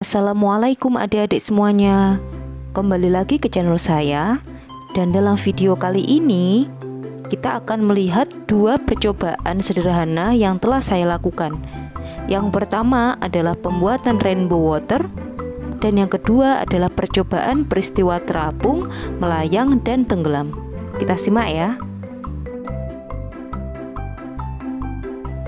Assalamualaikum adik-adik semuanya. Kembali lagi ke channel saya. Dan dalam video kali ini kita akan melihat dua percobaan sederhana yang telah saya lakukan. Yang pertama adalah pembuatan rainbow water, dan yang kedua adalah percobaan peristiwa terapung, melayang, dan tenggelam. Kita simak ya.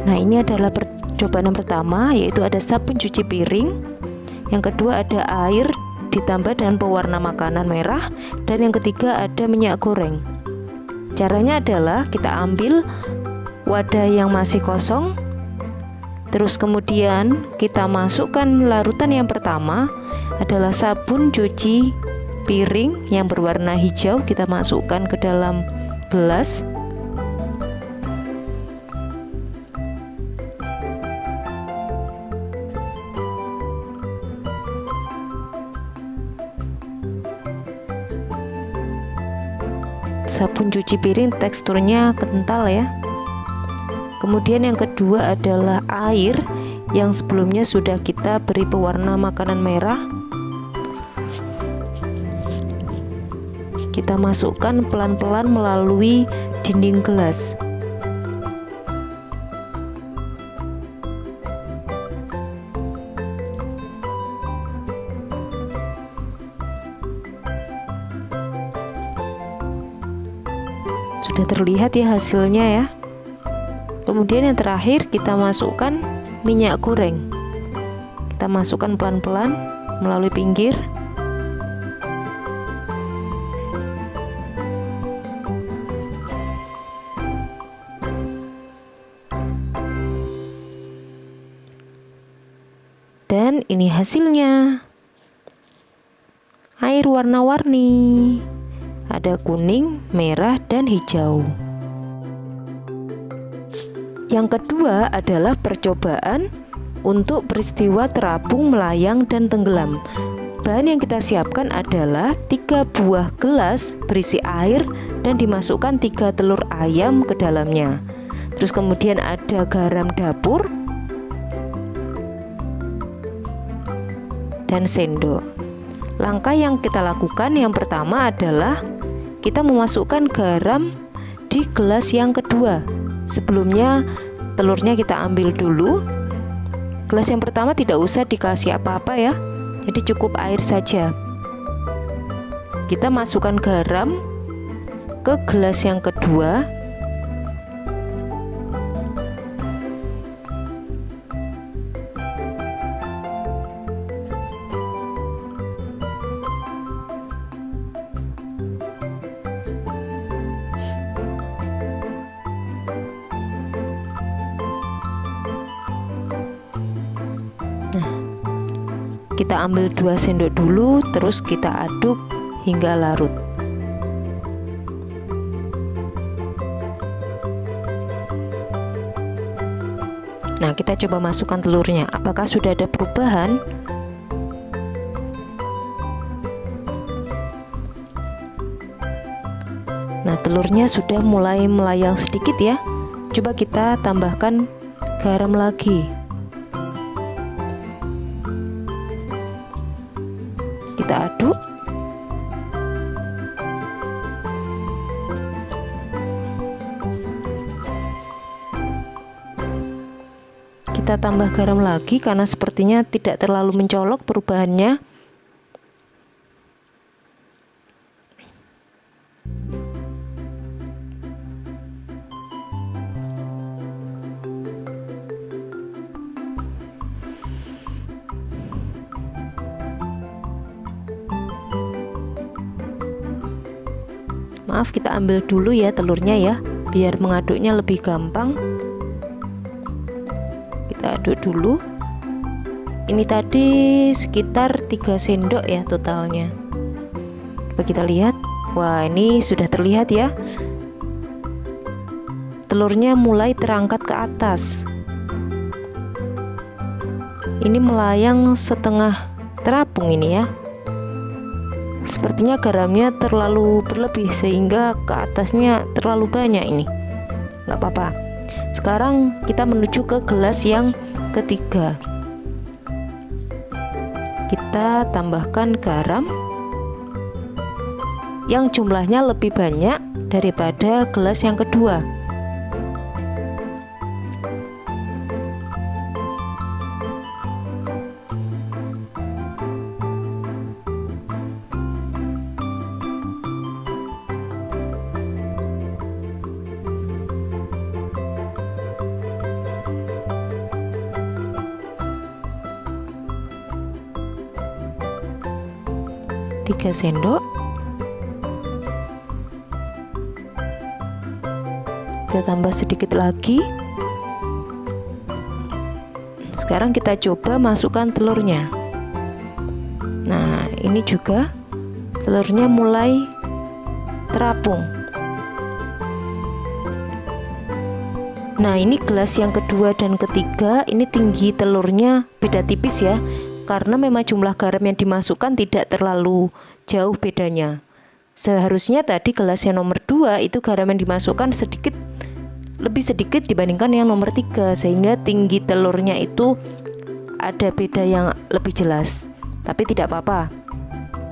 Nah, ini adalah percobaan yang pertama, yaitu ada sabun cuci piring. Yang kedua ada air ditambah dengan pewarna makanan merah, dan yang ketiga ada minyak goreng. Caranya adalah kita ambil wadah yang masih kosong, terus kemudian kita masukkan larutan yang pertama adalah sabun cuci piring yang berwarna hijau. Kita masukkan ke dalam gelas. Sabun cuci piring teksturnya kental ya. Kemudian yang kedua adalah air yang sebelumnya sudah kita beri pewarna makanan merah. Kita masukkan pelan-pelan melalui dinding gelas. Sudah terlihat ya hasilnya ya. Kemudian yang terakhir kita masukkan minyak goreng. Kita masukkan pelan-pelan melalui pinggir. Dan ini hasilnya. Air warna-warni. Ada kuning, merah, dan hijau. Yang kedua adalah percobaan untuk peristiwa terapung, melayang, dan tenggelam. Bahan yang kita siapkan adalah 3 buah gelas berisi air dan dimasukkan 3 telur ayam ke dalamnya. Terus kemudian ada garam dapur dan sendok. Langkah yang kita lakukan yang pertama adalah kita memasukkan garam di gelas yang kedua. Sebelumnya telurnya kita ambil dulu. Gelas yang pertama tidak usah dikasih apa-apa ya, jadi cukup air saja. Kita masukkan garam ke gelas yang kedua. Kita ambil 2 sendok dulu, terus kita aduk hingga larut. Nah, kita coba masukkan telurnya. Apakah sudah ada perubahan? Nah, telurnya sudah mulai melayang sedikit ya. Coba kita tambahkan garam lagi. Kita aduk. Kita tambah garam lagi karena sepertinya tidak terlalu mencolok perubahannya. Maaf, kita ambil dulu ya telurnya ya, biar mengaduknya lebih gampang. Kita aduk dulu. Ini tadi sekitar 3 sendok ya totalnya. Coba kita lihat. Wah, ini sudah terlihat ya. Telurnya mulai terangkat ke atas. Ini melayang setengah terapung ini ya. Sepertinya garamnya terlalu berlebih sehingga ke atasnya terlalu banyak ini. Nggak apa-apa. Sekarang kita menuju ke gelas yang ketiga. kita tambahkan garam yang jumlahnya lebih banyak daripada gelas yang kedua. Tiga sendok. Kita tambah sedikit lagi. Sekarang kita coba masukkan telurnya. Nah, ini juga telurnya mulai terapung. Nah, ini gelas yang kedua dan ketiga, ini tinggi telurnya beda tipis ya, karena memang jumlah garam yang dimasukkan tidak terlalu jauh bedanya. Seharusnya tadi gelas yang nomor 2 itu garam yang dimasukkan lebih sedikit dibandingkan yang nomor 3, sehingga tinggi telurnya itu ada beda yang lebih jelas. Tapi tidak apa-apa.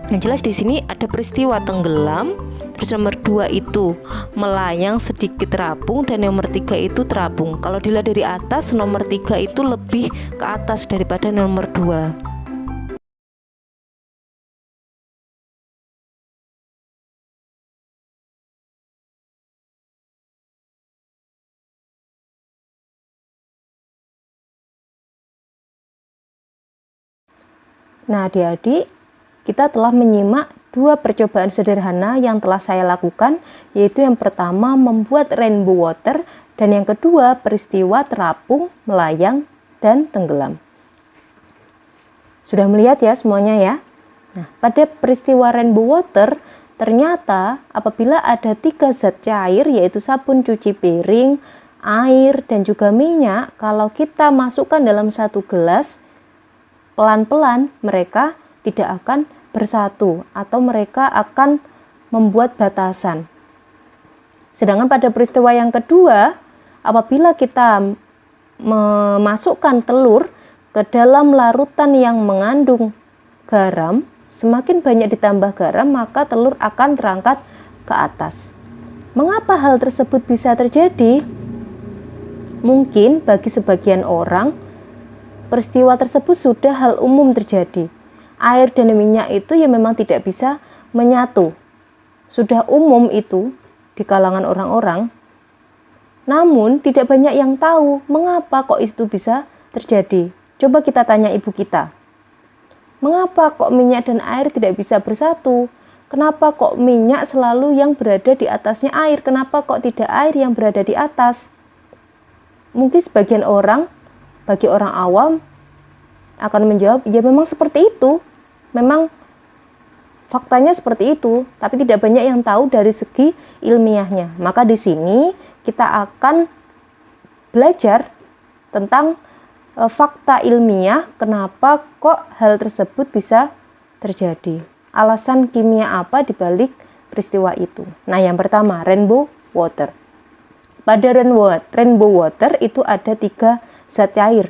Yang jelas di sini ada peristiwa tenggelam, terus nomor 2 itu melayang sedikit terapung, dan nomor 3 itu terapung. Kalau dilihat dari atas, nomor 3 itu lebih ke atas daripada nomor 2. Nah, adik-adik, kita telah menyimak 2 percobaan sederhana yang telah saya lakukan, yaitu yang pertama membuat rainbow water, dan yang kedua peristiwa terapung, melayang, dan tenggelam. Sudah melihat ya semuanya ya? Nah, pada peristiwa rainbow water, ternyata apabila ada 3 zat cair, yaitu sabun cuci piring, air, dan juga minyak, kalau kita masukkan dalam satu gelas, pelan-pelan mereka tidak akan bersatu atau mereka akan membuat batasan. Sedangkan pada peristiwa yang kedua, apabila kita memasukkan telur ke dalam larutan yang mengandung garam, semakin banyak ditambah garam, maka telur akan terangkat ke atas. Mengapa hal tersebut bisa terjadi? Mungkin bagi sebagian orang, peristiwa tersebut sudah hal umum terjadi. Air dan minyak itu ya memang tidak bisa menyatu. Sudah umum itu di kalangan orang-orang. Namun tidak banyak yang tahu mengapa kok itu bisa terjadi. Coba kita tanya ibu kita. Mengapa kok minyak dan air tidak bisa bersatu? Kenapa kok minyak selalu yang berada di atasnya air? Kenapa kok tidak air yang berada di atas? Mungkin sebagian orang, bagi orang awam, akan menjawab, ya memang seperti itu. Memang faktanya seperti itu, tapi tidak banyak yang tahu dari segi ilmiahnya. Maka di sini kita akan belajar tentang fakta ilmiah, kenapa kok hal tersebut bisa terjadi. Alasan kimia apa dibalik peristiwa itu. Nah, yang pertama, rainbow water. Pada rainbow water itu ada 3 zat cair,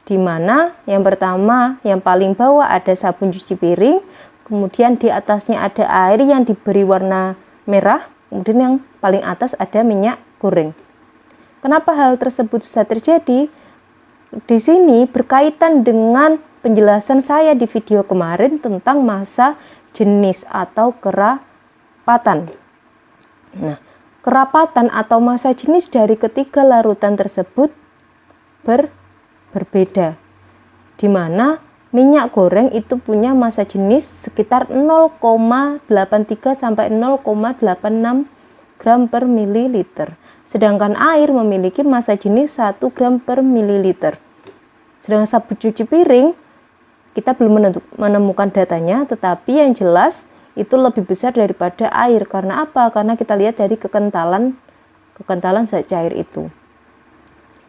di mana yang pertama, yang paling bawah ada sabun cuci piring, kemudian di atasnya ada air yang diberi warna merah, kemudian yang paling atas ada minyak goreng. Kenapa hal tersebut bisa terjadi? Di sini berkaitan dengan penjelasan saya di video kemarin tentang massa jenis atau kerapatan. Nah, kerapatan atau massa jenis dari ketiga larutan tersebut berbeda, di mana minyak goreng itu punya massa jenis sekitar 0,83 sampai 0,86 gram per mililiter, sedangkan air memiliki massa jenis 1 gram per mililiter. Sedangkan sabun cuci piring kita belum menemukan datanya, tetapi yang jelas itu lebih besar daripada air. Karena apa? Karena kita lihat dari kekentalan zat cair itu.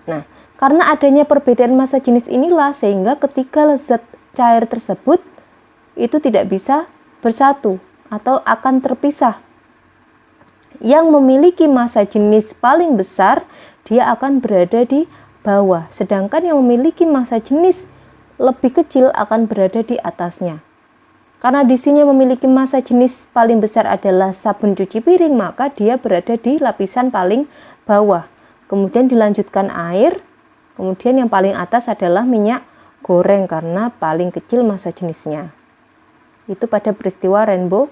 Nah, karena adanya perbedaan massa jenis inilah sehingga ketiga zat cair tersebut itu tidak bisa bersatu atau akan terpisah. Yang memiliki massa jenis paling besar dia akan berada di bawah, sedangkan yang memiliki massa jenis lebih kecil akan berada di atasnya. Karena di sini memiliki massa jenis paling besar adalah sabun cuci piring, maka dia berada di lapisan paling bawah. Kemudian dilanjutkan air, kemudian yang paling atas adalah minyak goreng karena paling kecil massa jenisnya. Itu pada peristiwa rainbow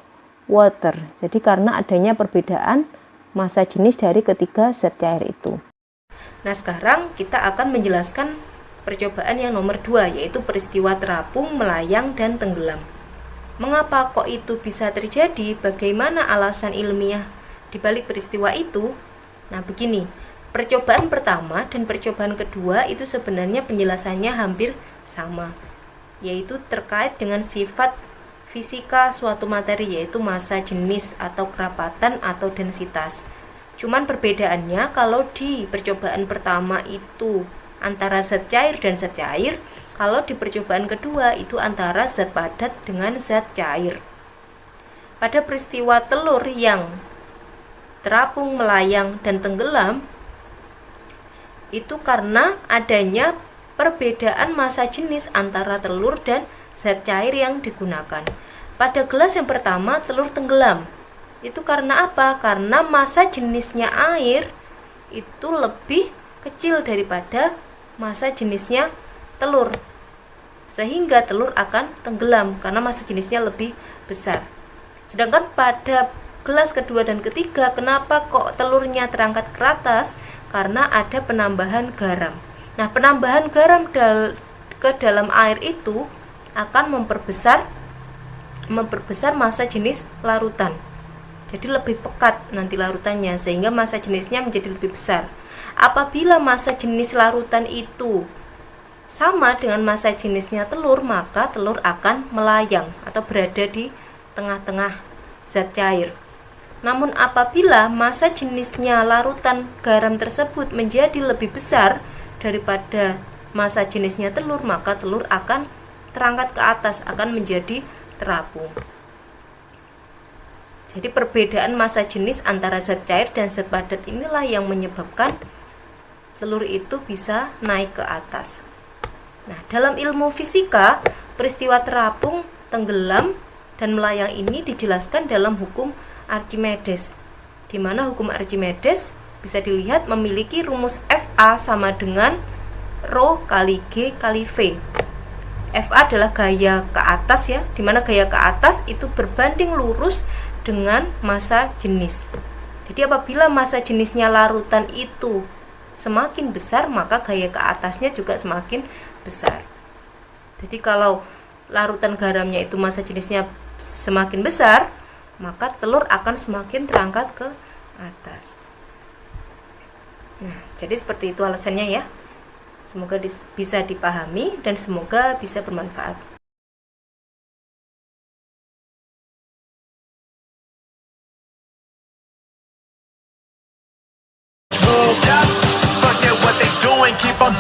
water. Jadi karena adanya perbedaan massa jenis dari ketiga zat cair itu. Nah, sekarang kita akan menjelaskan percobaan yang nomor 2, yaitu peristiwa terapung, melayang, dan tenggelam. Mengapa kok itu bisa terjadi? Bagaimana alasan ilmiah di balik peristiwa itu? Nah, begini. Percobaan pertama dan percobaan kedua itu sebenarnya penjelasannya hampir sama, yaitu terkait dengan sifat fisika suatu materi, yaitu massa jenis atau kerapatan atau densitas. Cuman perbedaannya kalau di percobaan pertama itu antara zat cair dan zat cair, kalau di percobaan kedua itu antara zat padat dengan zat cair. Pada peristiwa telur yang terapung, melayang, dan tenggelam, itu karena adanya perbedaan massa jenis antara telur dan zat cair yang digunakan. Pada gelas yang pertama, telur tenggelam. Itu karena apa? Karena massa jenisnya air itu lebih kecil daripada massa jenisnya telur, sehingga telur akan tenggelam karena massa jenisnya lebih besar. Sedangkan pada gelas kedua dan ketiga, kenapa kok telurnya terangkat ke atas? Karena ada penambahan garam. Nah, penambahan garam ke dalam air itu akan memperbesar massa jenis larutan. Jadi lebih pekat nanti larutannya, sehingga massa jenisnya menjadi lebih besar. Apabila massa jenis larutan itu sama dengan massa jenisnya telur, maka telur akan melayang atau berada di tengah-tengah zat cair. Namun apabila massa jenisnya larutan garam tersebut menjadi lebih besar daripada massa jenisnya telur, maka telur akan terangkat ke atas, akan menjadi terapung. Jadi perbedaan massa jenis antara zat cair dan zat padat inilah yang menyebabkan telur itu bisa naik ke atas. Nah, dalam ilmu fisika, peristiwa terapung, tenggelam, dan melayang ini dijelaskan dalam hukum Archimedes, di mana hukum Archimedes bisa dilihat memiliki rumus Fa sama dengan Rho kali G kali V. Fa adalah gaya ke atas ya, di mana gaya ke atas itu berbanding lurus dengan massa jenis. Jadi apabila massa jenisnya larutan itu semakin besar, maka gaya ke atasnya juga semakin besar. Jadi kalau larutan garamnya itu massa jenisnya semakin besar, maka telur akan semakin terangkat ke atas. Nah, jadi seperti itu alasannya ya. Semoga bisa dipahami dan semoga bisa bermanfaat. Keep on